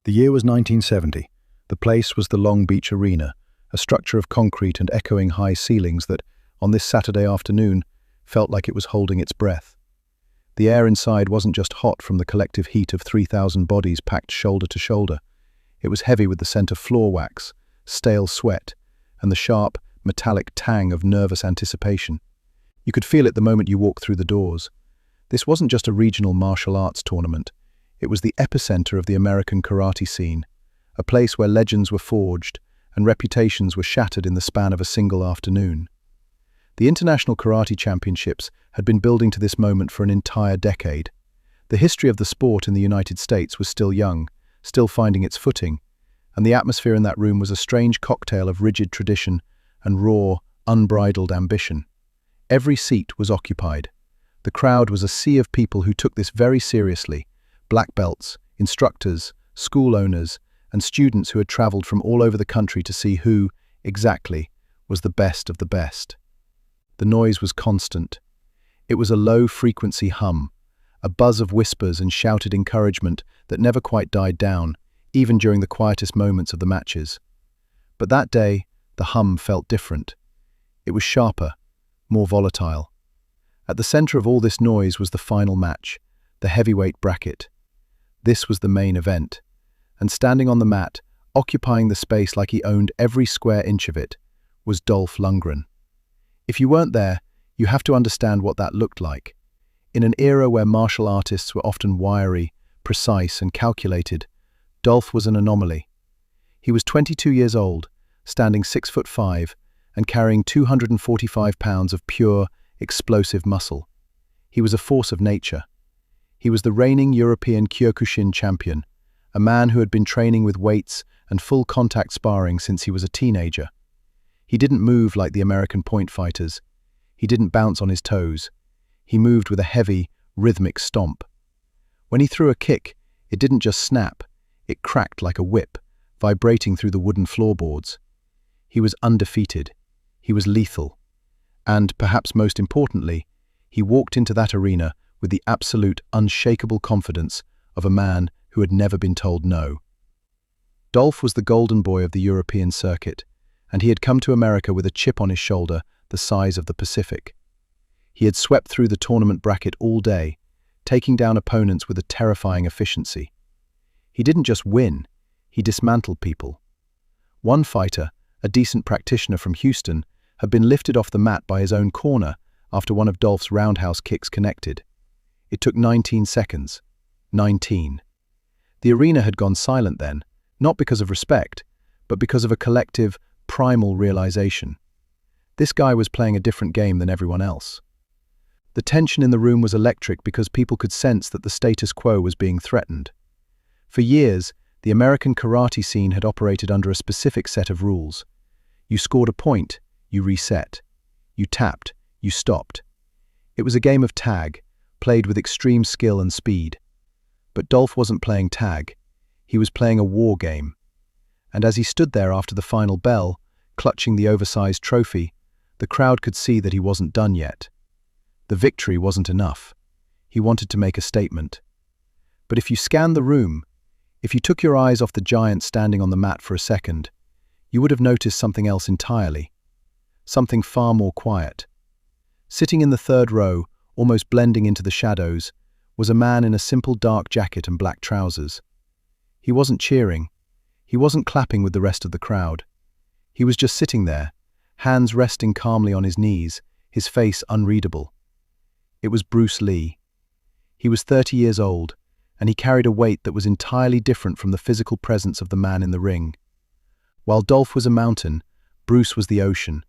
The year was 1970. The place was the Long Beach Arena, a structure of concrete and echoing high ceilings that, on this Saturday afternoon, felt like it was holding its breath. The air inside wasn't just hot from the collective heat of 3,000 bodies packed shoulder to shoulder. It was heavy with the scent of floor wax, stale sweat, and the sharp, metallic tang of nervous anticipation. You could feel it the moment you walked through the doors. This wasn't just a regional martial arts tournament. It was the epicenter of the American karate scene, a place where legends were forged and reputations were shattered in the span of a single afternoon. The International Karate Championships had been building to this moment for an entire decade. The history of the sport in the United States was still young, still finding its footing, and the atmosphere in that room was a strange cocktail of rigid tradition and raw, unbridled ambition. Every seat was occupied. The crowd was a sea of people who took this very seriously: black belts, instructors, school owners, and students who had traveled from all over the country to see who, exactly, was the best of the best. The noise was constant. It was a low-frequency hum, a buzz of whispers and shouted encouragement that never quite died down, even during the quietest moments of the matches. But that day, the hum felt different. It was sharper, more volatile. At the center of all this noise was the final match, the heavyweight bracket. This was the main event, and standing on the mat, occupying the space like he owned every square inch of it, was Dolph Lundgren. If you weren't there, you have to understand what that looked like. In an era where martial artists were often wiry, precise, and calculated, Dolph was an anomaly. He was 22 years old, standing 6'5", and carrying 245 pounds of pure, explosive muscle. He was a force of nature. He was the reigning European Kyokushin champion, a man who had been training with weights and full contact sparring since he was a teenager. He didn't move like the American point fighters. He didn't bounce on his toes. He moved with a heavy, rhythmic stomp. When he threw a kick, it didn't just snap, it cracked like a whip, vibrating through the wooden floorboards. He was undefeated. He was lethal. And, perhaps most importantly, he walked into that arena with the absolute, unshakable confidence of a man who had never been told no. Dolph was the golden boy of the European circuit, and he had come to America with a chip on his shoulder the size of the Pacific. He had swept through the tournament bracket all day, taking down opponents with a terrifying efficiency. He didn't just win, he dismantled people. One fighter, a decent practitioner from Houston, had been lifted off the mat by his own corner after one of Dolph's roundhouse kicks connected. It took 19 seconds. 19. The arena had gone silent then, not because of respect, but because of a collective, primal realization. This guy was playing a different game than everyone else. The tension in the room was electric because people could sense that the status quo was being threatened. For years, the American karate scene had operated under a specific set of rules. You scored a point, you reset. You tapped, you stopped. It was a game of tag, played with extreme skill and speed. But Dolph wasn't playing tag. He was playing a war game. And as he stood there after the final bell, clutching the oversized trophy, the crowd could see that he wasn't done yet. The victory wasn't enough. He wanted to make a statement. But if you scanned the room, if you took your eyes off the giant standing on the mat for a second, you would have noticed something else entirely. Something far more quiet. Sitting in the third row, almost blending into the shadows, was a man in a simple dark jacket and black trousers. He wasn't cheering. He wasn't clapping with the rest of the crowd. He was just sitting there, hands resting calmly on his knees, his face unreadable. It was Bruce Lee. He was 30 years old, and he carried a weight that was entirely different from the physical presence of the man in the ring. While Dolph was a mountain, Bruce was the ocean,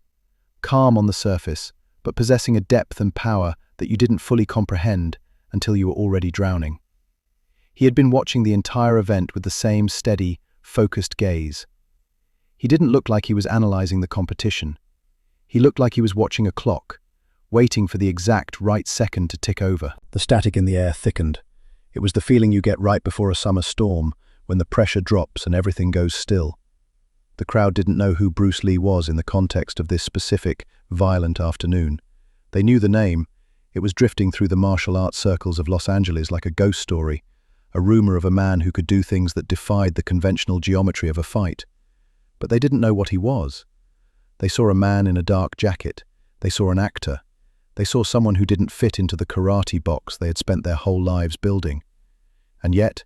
calm on the surface, but possessing a depth and power that you didn't fully comprehend until you were already drowning. He had been watching the entire event with the same steady, focused gaze. He didn't look like he was analyzing the competition. He looked like he was watching a clock, waiting for the exact right second to tick over. The static in the air thickened. It was the feeling you get right before a summer storm, when the pressure drops and everything goes still. The crowd didn't know who Bruce Lee was in the context of this specific, violent afternoon. They knew the name. It was drifting through the martial arts circles of Los Angeles like a ghost story, a rumor of a man who could do things that defied the conventional geometry of a fight. But they didn't know what he was. They saw a man in a dark jacket. They saw an actor. They saw someone who didn't fit into the karate box they had spent their whole lives building. And yet,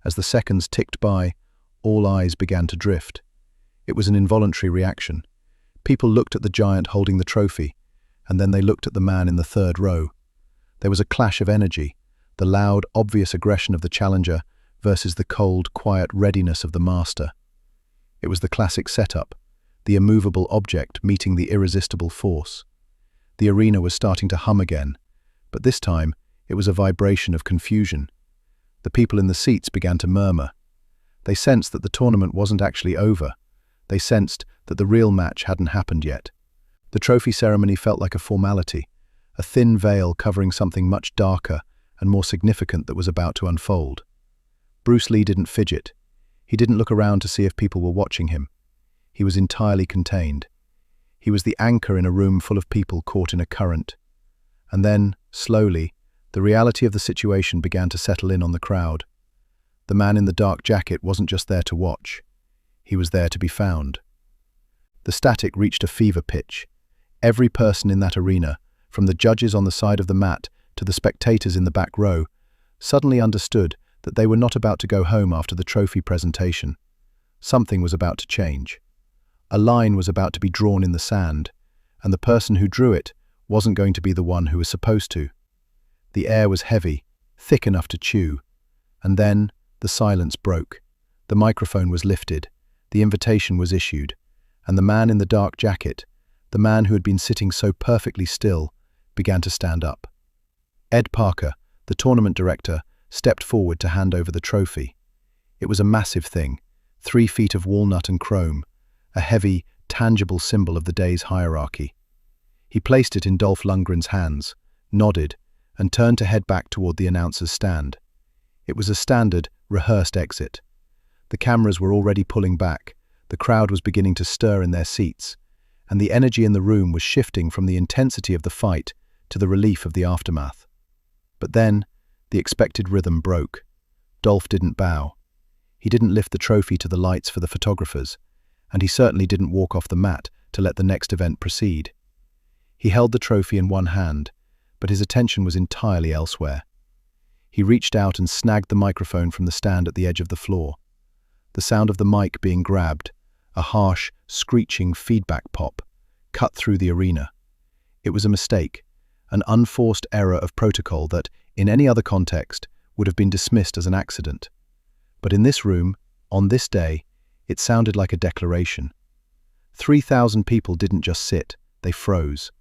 as the seconds ticked by, all eyes began to drift. It was an involuntary reaction. People looked at the giant holding the trophy, and then they looked at the man in the third row. There was a clash of energy, the loud, obvious aggression of the challenger versus the cold, quiet readiness of the master. It was the classic setup, the immovable object meeting the irresistible force. The arena was starting to hum again, but this time it was a vibration of confusion. The people in the seats began to murmur. They sensed that the tournament wasn't actually over. They sensed that the real match hadn't happened yet. The trophy ceremony felt like a formality, a thin veil covering something much darker and more significant that was about to unfold. Bruce Lee didn't fidget. He didn't look around to see if people were watching him. He was entirely contained. He was the anchor in a room full of people caught in a current. And then, slowly, the reality of the situation began to settle in on the crowd. The man in the dark jacket wasn't just there to watch. He was there to be found. The static reached a fever pitch. Every person in that arena, from the judges on the side of the mat to the spectators in the back row, suddenly understood that they were not about to go home after the trophy presentation. Something was about to change. A line was about to be drawn in the sand, and the person who drew it wasn't going to be the one who was supposed to. The air was heavy, thick enough to chew, and then the silence broke. The microphone was lifted, the invitation was issued, and the man in the dark jacket, the man who had been sitting so perfectly still, began to stand up. Ed Parker, the tournament director, stepped forward to hand over the trophy. It was a massive thing, 3 feet of walnut and chrome, a heavy, tangible symbol of the day's hierarchy. He placed it in Dolph Lundgren's hands, nodded, and turned to head back toward the announcer's stand. It was a standard, rehearsed exit. The cameras were already pulling back, the crowd was beginning to stir in their seats, and the energy in the room was shifting from the intensity of the fight to the relief of the aftermath. But then, the expected rhythm broke. Dolph didn't bow. He didn't lift the trophy to the lights for the photographers, and he certainly didn't walk off the mat to let the next event proceed. He held the trophy in one hand, but his attention was entirely elsewhere. He reached out and snagged the microphone from the stand at the edge of the floor. The sound of the mic being grabbed, a harsh, screeching feedback pop, cut through the arena. It was a mistake, an unforced error of protocol that, in any other context, would have been dismissed as an accident. But in this room, on this day, it sounded like a declaration. 3,000 people didn't just sit, they froze.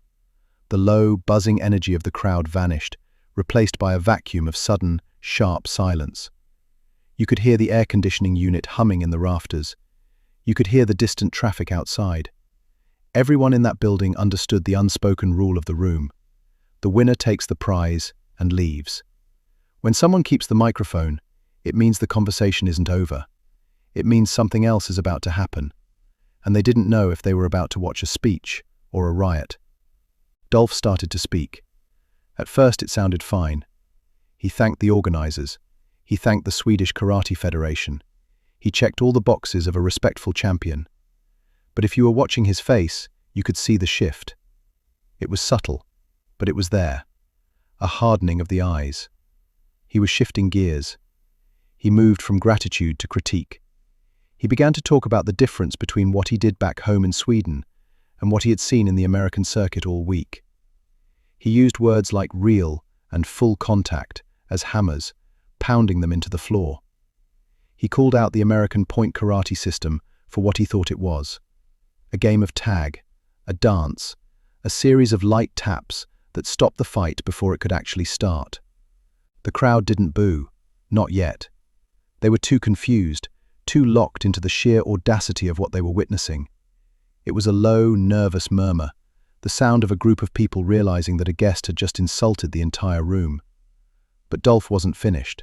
The low, buzzing energy of the crowd vanished, replaced by a vacuum of sudden, sharp silence. You could hear the air conditioning unit humming in the rafters. You could hear the distant traffic outside. Everyone in that building understood the unspoken rule of the room. The winner takes the prize and leaves. When someone keeps the microphone, it means the conversation isn't over. It means something else is about to happen, and they didn't know if they were about to watch a speech or a riot. Dolph started to speak. At first it sounded fine. He thanked the organizers. He thanked the Swedish Karate Federation. He checked all the boxes of a respectful champion. But if you were watching his face, you could see the shift. It was subtle, but it was there. A hardening of the eyes. He was shifting gears. He moved from gratitude to critique. He began to talk about the difference between what he did back home in Sweden and what he had seen in the American circuit all week. He used words like real and full contact as hammers, pounding them into the floor. He called out the American point karate system for what he thought it was. A game of tag, a dance, a series of light taps that stopped the fight before it could actually start. The crowd didn't boo, not yet. They were too confused, too locked into the sheer audacity of what they were witnessing. It was a low, nervous murmur, the sound of a group of people realizing that a guest had just insulted the entire room. But Dolph wasn't finished.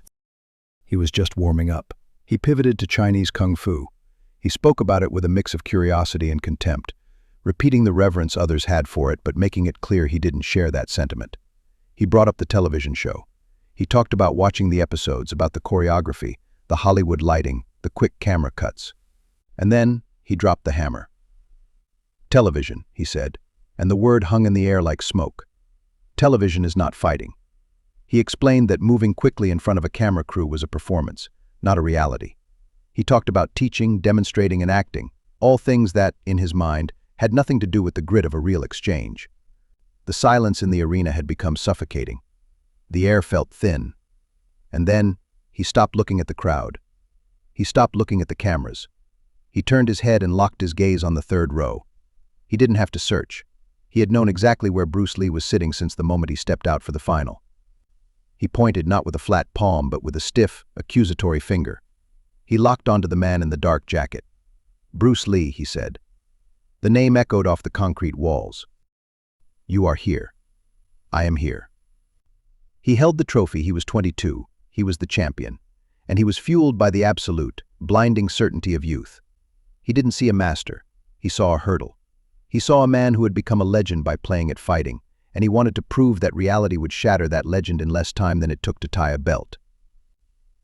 He was just warming up. He pivoted to Chinese Kung Fu. He spoke about it with a mix of curiosity and contempt, repeating the reverence others had for it but making it clear he didn't share that sentiment. He brought up the television show. He talked about watching the episodes, about the choreography, the Hollywood lighting, the quick camera cuts. And then he dropped the hammer. Television, he said, and the word hung in the air like smoke. Television is not fighting. He explained that moving quickly in front of a camera crew was a performance, not a reality. He talked about teaching, demonstrating, and acting, all things that, in his mind, had nothing to do with the grit of a real exchange. The silence in the arena had become suffocating. The air felt thin. And then, he stopped looking at the crowd. He stopped looking at the cameras. He turned his head and locked his gaze on the third row. He didn't have to search. He had known exactly where Bruce Lee was sitting since the moment he stepped out for the final. He pointed not with a flat palm, but with a stiff, accusatory finger. He locked onto the man in the dark jacket. "Bruce Lee," he said. The name echoed off the concrete walls. "You are here. I am here." He held the trophy. He was 22. He was the champion. And he was fueled by the absolute, blinding certainty of youth. He didn't see a master. He saw a hurdle. He saw a man who had become a legend by playing at fighting, and he wanted to prove that reality would shatter that legend in less time than it took to tie a belt.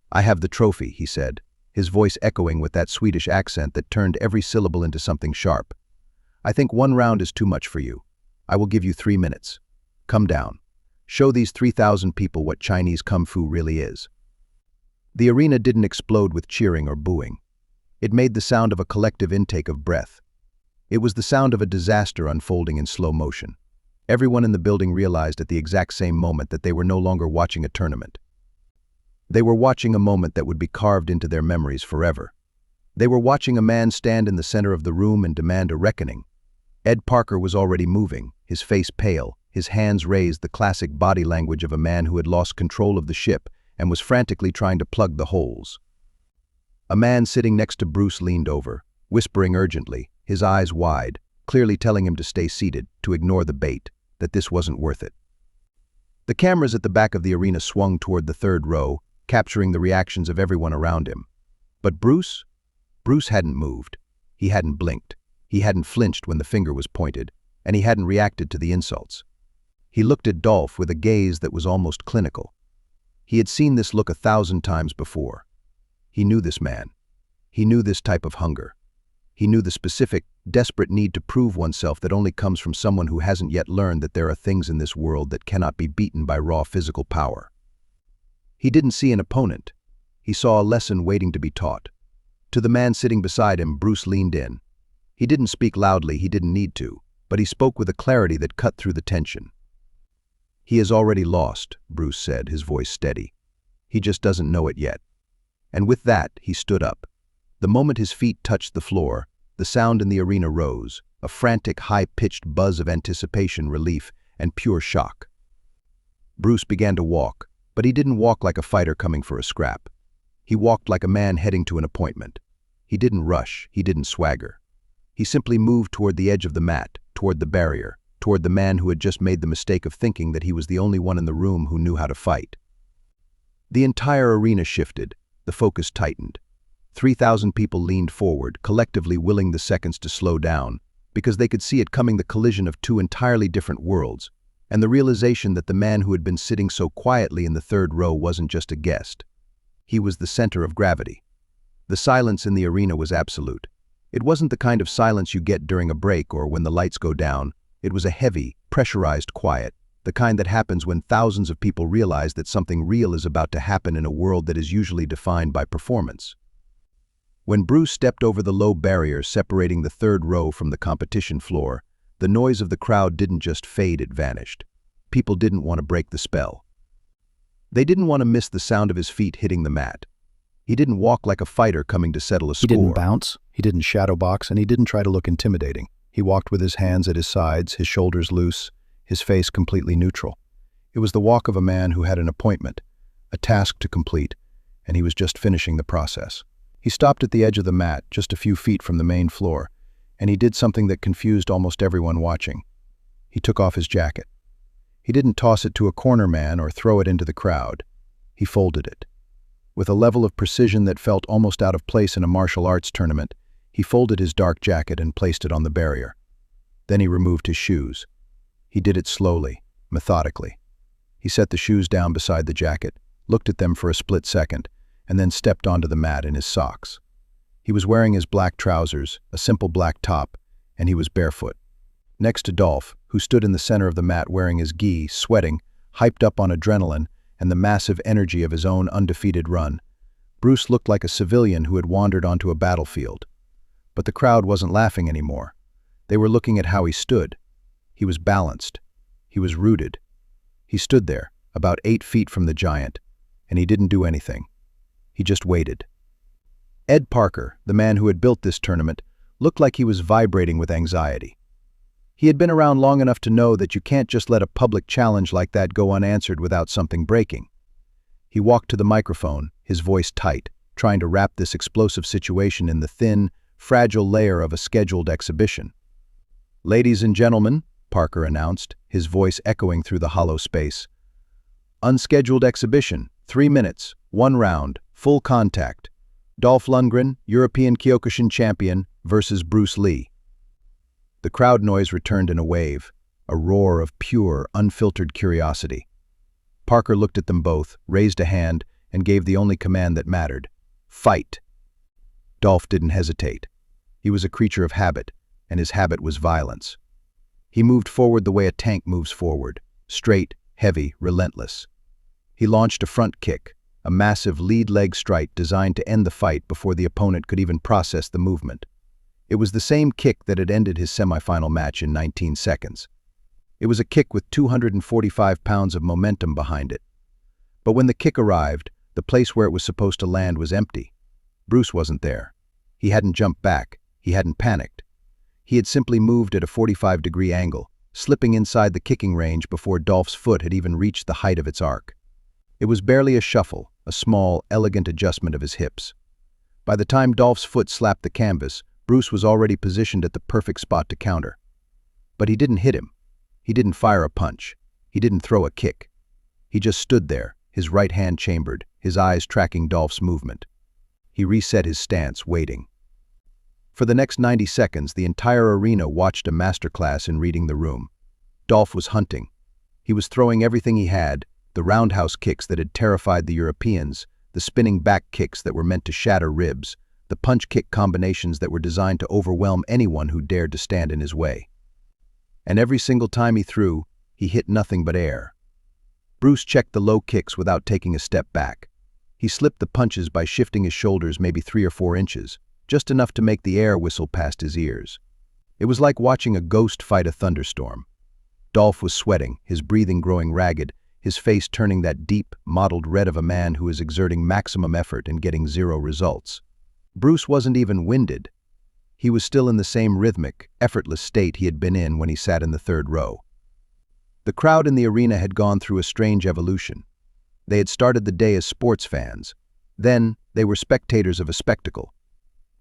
"I have the trophy," he said, his voice echoing with that Swedish accent that turned every syllable into something sharp. "I think 1 round is too much for you. I will give you 3 minutes. Come down. Show these 3,000 people what Chinese Kung Fu really is." The arena didn't explode with cheering or booing. It made the sound of a collective intake of breath. It was the sound of a disaster unfolding in slow motion. Everyone in the building realized at the exact same moment that they were no longer watching a tournament. They were watching a moment that would be carved into their memories forever. They were watching a man stand in the center of the room and demand a reckoning. Ed Parker was already moving, his face pale, his hands raised, the classic body language of a man who had lost control of the ship and was frantically trying to plug the holes. A man sitting next to Bruce leaned over, whispering urgently, his eyes wide, clearly telling him to stay seated, to ignore the bait, that this wasn't worth it. The cameras at the back of the arena swung toward the third row, capturing the reactions of everyone around him. But Bruce hadn't moved. He hadn't blinked. He hadn't flinched when the finger was pointed, and he hadn't reacted to the insults. He looked at Dolph with a gaze that was almost clinical. He had seen this look 1,000 times before. He knew this man. He knew this type of hunger. He knew the specific, desperate need to prove oneself that only comes from someone who hasn't yet learned that there are things in this world that cannot be beaten by raw physical power. He didn't see an opponent. He saw a lesson waiting to be taught. To the man sitting beside him, Bruce leaned in. He didn't speak loudly, he didn't need to, but he spoke with a clarity that cut through the tension. "He has already lost," Bruce said, his voice steady. "He just doesn't know it yet." And with that, he stood up. The moment his feet touched the floor, the sound in the arena rose, a frantic, high-pitched buzz of anticipation, relief, and pure shock. Bruce began to walk, but he didn't walk like a fighter coming for a scrap. He walked like a man heading to an appointment. He didn't rush, he didn't swagger. He simply moved toward the edge of the mat, toward the barrier, toward the man who had just made the mistake of thinking that he was the only one in the room who knew how to fight. The entire arena shifted, the focus tightened. 3,000 people leaned forward, collectively willing the seconds to slow down, because they could see it coming, the collision of two entirely different worlds, and the realization that the man who had been sitting so quietly in the third row wasn't just a guest. He was the center of gravity. The silence in the arena was absolute. It wasn't the kind of silence you get during a break or when the lights go down. It was a heavy, pressurized quiet, the kind that happens when thousands of people realize that something real is about to happen in a world that is usually defined by performance. When Bruce stepped over the low barrier separating the third row from the competition floor, the noise of the crowd didn't just fade, it vanished. People didn't want to break the spell. They didn't want to miss the sound of his feet hitting the mat. He didn't walk like a fighter coming to settle a score. He didn't bounce, he didn't shadow box, and he didn't try to look intimidating. He walked with his hands at his sides, his shoulders loose, his face completely neutral. It was the walk of a man who had an appointment, a task to complete, and he was just finishing the process. He stopped at the edge of the mat, just a few feet from the main floor, and he did something that confused almost everyone watching. He took off his jacket. He didn't toss it to a corner man or throw it into the crowd. He folded it. With a level of precision that felt almost out of place in a martial arts tournament, he folded his dark jacket and placed it on the barrier. Then he removed his shoes. He did it slowly, methodically. He set the shoes down beside the jacket, looked at them for a split second, and then stepped onto the mat in his socks. He was wearing his black trousers, a simple black top, and he was barefoot. Next to Dolph, who stood in the center of the mat wearing his gi, sweating, hyped up on adrenaline and the massive energy of his own undefeated run, Bruce looked like a civilian who had wandered onto a battlefield. But the crowd wasn't laughing anymore. They were looking at how he stood. He was balanced. He was rooted. He stood there, about 8 feet from the giant, and he didn't do anything. He just waited. Ed Parker, the man who had built this tournament, looked like he was vibrating with anxiety. He had been around long enough to know that you can't just let a public challenge like that go unanswered without something breaking. He walked to the microphone, his voice tight, trying to wrap this explosive situation in the thin, fragile layer of a scheduled exhibition. "Ladies and gentlemen," Parker announced, his voice echoing through the hollow space. "Unscheduled exhibition, 3 minutes, 1 round, full contact. Dolph Lundgren, European Kyokushin champion, versus Bruce Lee." The crowd noise returned in a wave, a roar of pure, unfiltered curiosity. Parker looked at them both, raised a hand, and gave the only command that mattered: "Fight!" Dolph didn't hesitate. He was a creature of habit, and his habit was violence. He moved forward the way a tank moves forward, straight, heavy, relentless. He launched a front kick, a massive lead leg strike designed to end the fight before the opponent could even process the movement. It was the same kick that had ended his semifinal match in 19 seconds. It was a kick with 245 pounds of momentum behind it. But when the kick arrived, the place where it was supposed to land was empty. Bruce wasn't there. He hadn't jumped back. He hadn't panicked. He had simply moved at a 45-degree angle, slipping inside the kicking range before Dolph's foot had even reached the height of its arc. It was barely a shuffle, a small, elegant adjustment of his hips. By the time Dolph's foot slapped the canvas, Bruce was already positioned at the perfect spot to counter. But he didn't hit him. He didn't fire a punch. He didn't throw a kick. He just stood there, his right hand chambered, his eyes tracking Dolph's movement. He reset his stance, waiting. For the next 90 seconds, the entire arena watched a masterclass in reading the room. Dolph was hunting. He was throwing everything he had, the roundhouse kicks that had terrified the Europeans, the spinning back kicks that were meant to shatter ribs, the punch kick combinations that were designed to overwhelm anyone who dared to stand in his way. And every single time he threw, he hit nothing but air. Bruce checked the low kicks without taking a step back. He slipped the punches by shifting his shoulders maybe 3 or 4 inches, just enough to make the air whistle past his ears. It was like watching a ghost fight a thunderstorm. Dolph was sweating, his breathing growing ragged, his face turning that deep, mottled red of a man who is exerting maximum effort and getting 0 results. Bruce wasn't even winded. He was still in the same rhythmic, effortless state he had been in when he sat in the 3rd row. The crowd in the arena had gone through a strange evolution. They had started the day as sports fans. Then, they were spectators of a spectacle.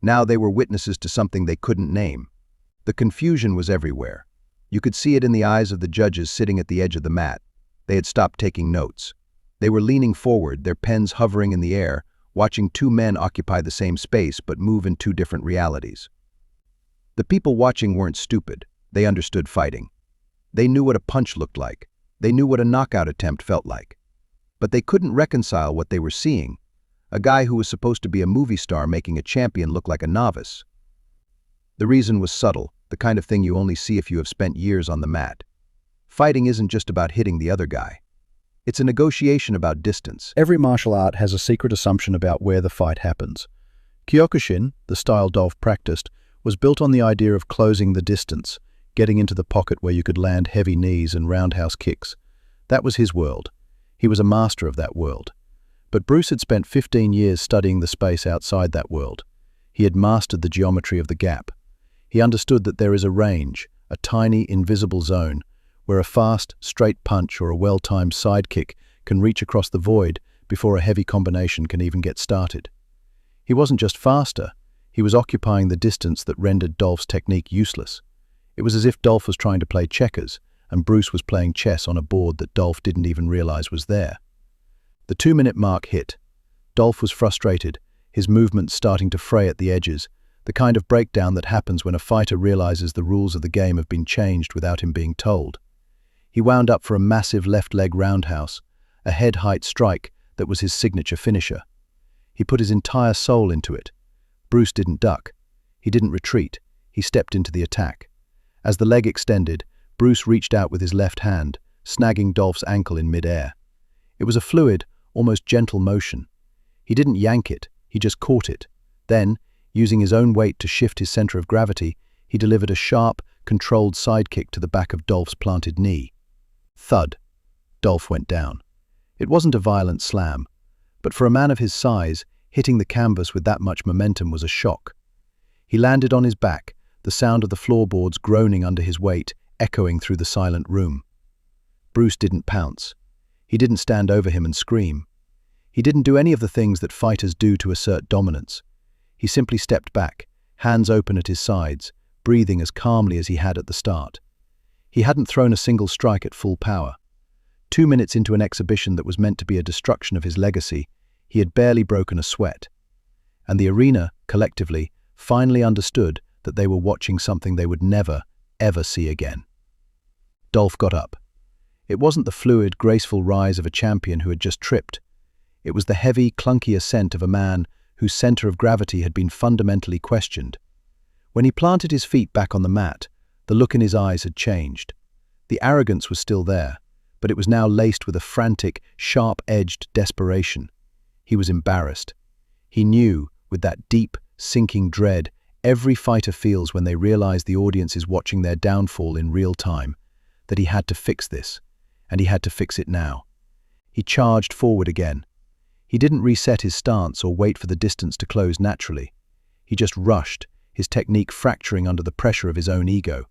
Now they were witnesses to something they couldn't name. The confusion was everywhere. You could see it in the eyes of the judges sitting at the edge of the mat. They had stopped taking notes. They were leaning forward, their pens hovering in the air, watching 2 men occupy the same space but move in 2 different realities. The people watching weren't stupid. They understood fighting. They knew what a punch looked like. They knew what a knockout attempt felt like. But they couldn't reconcile what they were seeing. A guy who was supposed to be a movie star making a champion look like a novice. The reason was subtle, the kind of thing you only see if you have spent years on the mat. Fighting isn't just about hitting the other guy. It's a negotiation about distance. Every martial art has a secret assumption about where the fight happens. Kyokushin, the style Dolph practiced, was built on the idea of closing the distance, getting into the pocket where you could land heavy knees and roundhouse kicks. That was his world. He was a master of that world. But Bruce had spent 15 years studying the space outside that world. He had mastered the geometry of the gap. He understood that there is a range, a tiny, invisible zone, where a fast, straight punch or a well-timed side kick can reach across the void before a heavy combination can even get started. He wasn't just faster, he was occupying the distance that rendered Dolph's technique useless. It was as if Dolph was trying to play checkers, and Bruce was playing chess on a board that Dolph didn't even realize was there. The 2-minute mark hit. Dolph was frustrated, his movements starting to fray at the edges, the kind of breakdown that happens when a fighter realizes the rules of the game have been changed without him being told. He wound up for a massive left leg roundhouse, a head-height strike that was his signature finisher. He put his entire soul into it. Bruce didn't duck. He didn't retreat. He stepped into the attack. As the leg extended, Bruce reached out with his left hand, snagging Dolph's ankle in mid-air. It was a fluid, almost gentle motion. He didn't yank it, he just caught it. Then, using his own weight to shift his center of gravity, he delivered a sharp, controlled sidekick to the back of Dolph's planted knee. Thud. Dolph went down. It wasn't a violent slam, but for a man of his size, hitting the canvas with that much momentum was a shock. He landed on his back, the sound of the floorboards groaning under his weight, echoing through the silent room. Bruce didn't pounce. He didn't stand over him and scream. He didn't do any of the things that fighters do to assert dominance. He simply stepped back, hands open at his sides, breathing as calmly as he had at the start. He hadn't thrown a single strike at full power. 2 minutes into an exhibition that was meant to be a destruction of his legacy, he had barely broken a sweat. And the arena, collectively, finally understood that they were watching something they would never, ever see again. Dolph got up. It wasn't the fluid, graceful rise of a champion who had just tripped. It was the heavy, clunky ascent of a man whose center of gravity had been fundamentally questioned. When he planted his feet back on the mat, the look in his eyes had changed. The arrogance was still there, but it was now laced with a frantic, sharp-edged desperation. He was embarrassed. He knew, with that deep, sinking dread every fighter feels when they realize the audience is watching their downfall in real time, that he had to fix this, and he had to fix it now. He charged forward again. He didn't reset his stance or wait for the distance to close naturally. He just rushed, his technique fracturing under the pressure of his own ego.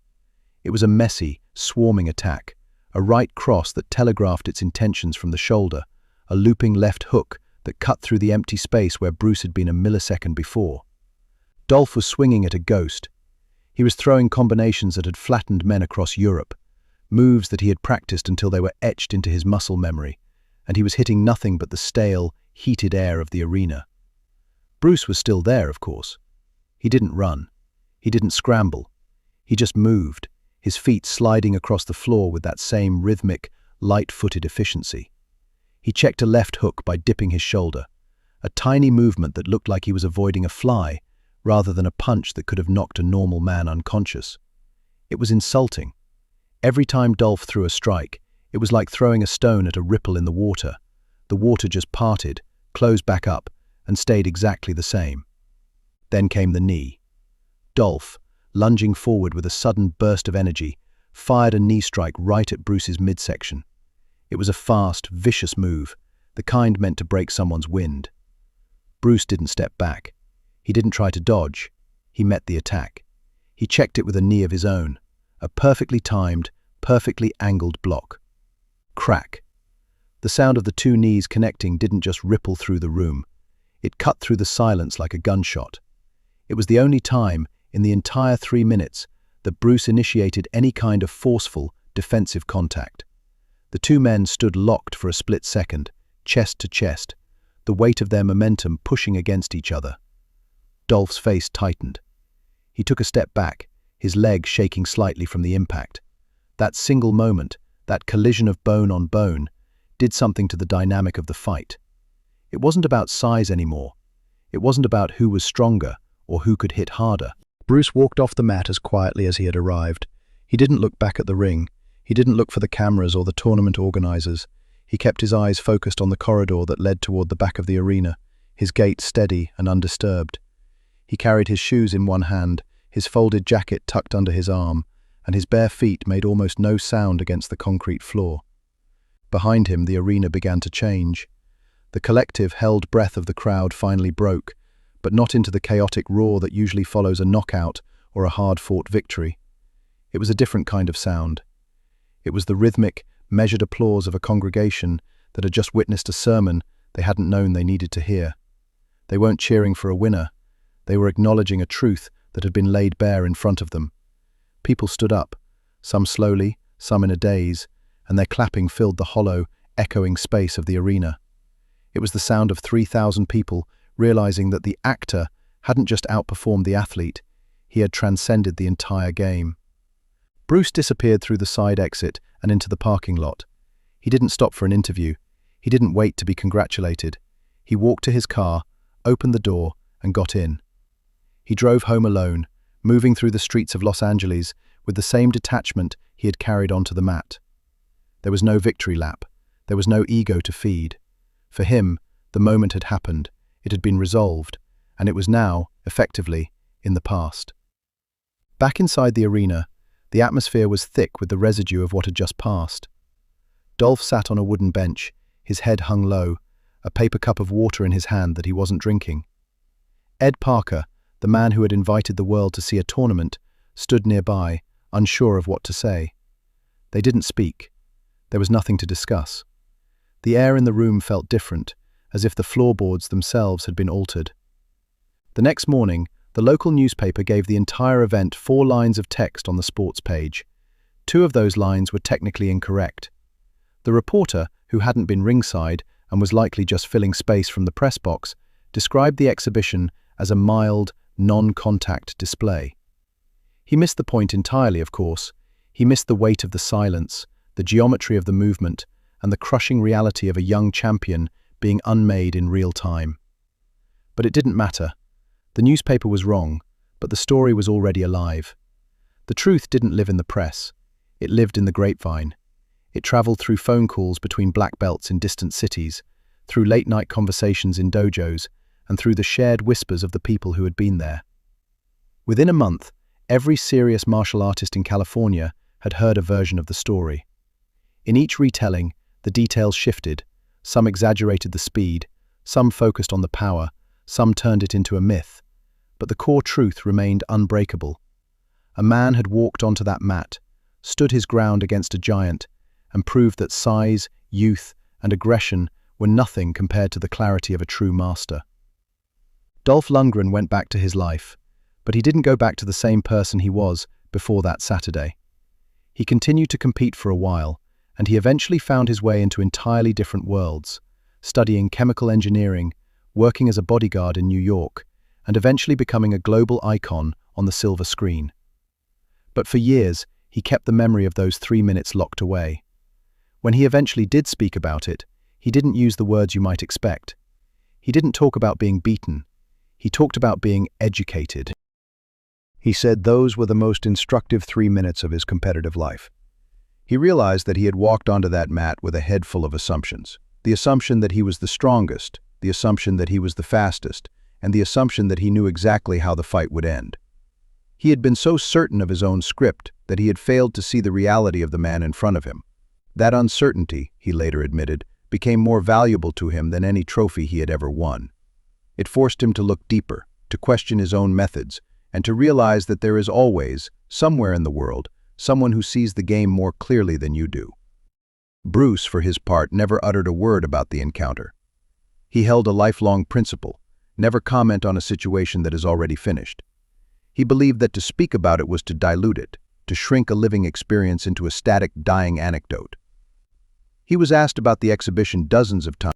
It was a messy, swarming attack, a right cross that telegraphed its intentions from the shoulder, a looping left hook that cut through the empty space where Bruce had been a millisecond before. Dolph was swinging at a ghost. He was throwing combinations that had flattened men across Europe, moves that he had practiced until they were etched into his muscle memory, and he was hitting nothing but the stale, heated air of the arena. Bruce was still there, of course. He didn't run. He didn't scramble. He just moved, his feet sliding across the floor with that same rhythmic, light-footed efficiency. He checked a left hook by dipping his shoulder, a tiny movement that looked like he was avoiding a fly, rather than a punch that could have knocked a normal man unconscious. It was insulting. Every time Dolph threw a strike, it was like throwing a stone at a ripple in the water. The water just parted, closed back up, and stayed exactly the same. Then came the knee. Dolph, lunging forward with a sudden burst of energy, fired a knee strike right at Bruce's midsection. It was a fast, vicious move, the kind meant to break someone's wind. Bruce didn't step back. He didn't try to dodge. He met the attack. He checked it with a knee of his own, a perfectly timed, perfectly angled block. Crack. The sound of the two knees connecting didn't just ripple through the room. It cut through the silence like a gunshot. It was the only time, in the entire 3 minutes, that Bruce initiated any kind of forceful, defensive contact. The two men stood locked for a split second, chest to chest, the weight of their momentum pushing against each other. Dolph's face tightened. He took a step back, his leg shaking slightly from the impact. That single moment, that collision of bone on bone, did something to the dynamic of the fight. It wasn't about size anymore. It wasn't about who was stronger or who could hit harder. Bruce walked off the mat as quietly as he had arrived. He didn't look back at the ring. He didn't look for the cameras or the tournament organizers. He kept his eyes focused on the corridor that led toward the back of the arena, his gait steady and undisturbed. He carried his shoes in one hand, his folded jacket tucked under his arm, and his bare feet made almost no sound against the concrete floor. Behind him, the arena began to change. The collective, held breath of the crowd finally broke, but not into the chaotic roar that usually follows a knockout or a hard-fought victory. It was a different kind of sound. It was the rhythmic, measured applause of a congregation that had just witnessed a sermon they hadn't known they needed to hear. They weren't cheering for a winner. They were acknowledging a truth that had been laid bare in front of them. People stood up, some slowly, some in a daze, and their clapping filled the hollow, echoing space of the arena. It was the sound of 3,000 people realizing that the actor hadn't just outperformed the athlete, he had transcended the entire game. Bruce disappeared through the side exit and into the parking lot. He didn't stop for an interview. He didn't wait to be congratulated. He walked to his car, opened the door, and got in. He drove home alone, moving through the streets of Los Angeles with the same detachment he had carried onto the mat. There was no victory lap. There was no ego to feed. For him, the moment had happened. It had been resolved, and it was now, effectively, in the past. Back inside the arena, the atmosphere was thick with the residue of what had just passed. Dolph sat on a wooden bench, his head hung low, a paper cup of water in his hand that he wasn't drinking. Ed Parker, the man who had invited the world to see a tournament, stood nearby, unsure of what to say. They didn't speak. There was nothing to discuss. The air in the room felt different, as if the floorboards themselves had been altered. The next morning, the local newspaper gave the entire event 4 lines of text on the sports page. 2 of those lines were technically incorrect. The reporter, who hadn't been ringside and was likely just filling space from the press box, described the exhibition as a mild, non-contact display. He missed the point entirely, of course. He missed the weight of the silence, the geometry of the movement, and the crushing reality of a young champion being unmade in real time. But it didn't matter. The newspaper was wrong, but the story was already alive. The truth didn't live in the press. It lived in the grapevine. It traveled through phone calls between black belts in distant cities, through late-night conversations in dojos, and through the shared whispers of the people who had been there. Within a month, every serious martial artist in California had heard a version of the story. In each retelling, the details shifted. Some exaggerated the speed, some focused on the power, some turned it into a myth. But the core truth remained unbreakable. A man had walked onto that mat, stood his ground against a giant, and proved that size, youth, and aggression were nothing compared to the clarity of a true master. Dolph Lundgren went back to his life, but he didn't go back to the same person he was before that Saturday. He continued to compete for a while, and he eventually found his way into entirely different worlds, studying chemical engineering, working as a bodyguard in New York, and eventually becoming a global icon on the silver screen. But for years, he kept the memory of those 3 minutes locked away. When he eventually did speak about it, he didn't use the words you might expect. He didn't talk about being beaten. He talked about being educated. He said those were the most instructive 3 minutes of his competitive life. He realized that he had walked onto that mat with a head full of assumptions. The assumption that he was the strongest, the assumption that he was the fastest, and the assumption that he knew exactly how the fight would end. He had been so certain of his own script that he had failed to see the reality of the man in front of him. That uncertainty, he later admitted, became more valuable to him than any trophy he had ever won. It forced him to look deeper, to question his own methods, and to realize that there is always, somewhere in the world, someone who sees the game more clearly than you do. Bruce, for his part, never uttered a word about the encounter. He held a lifelong principle: never comment on a situation that is already finished. He believed that to speak about it was to dilute it, to shrink a living experience into a static, dying anecdote. He was asked about the exhibition dozens of times.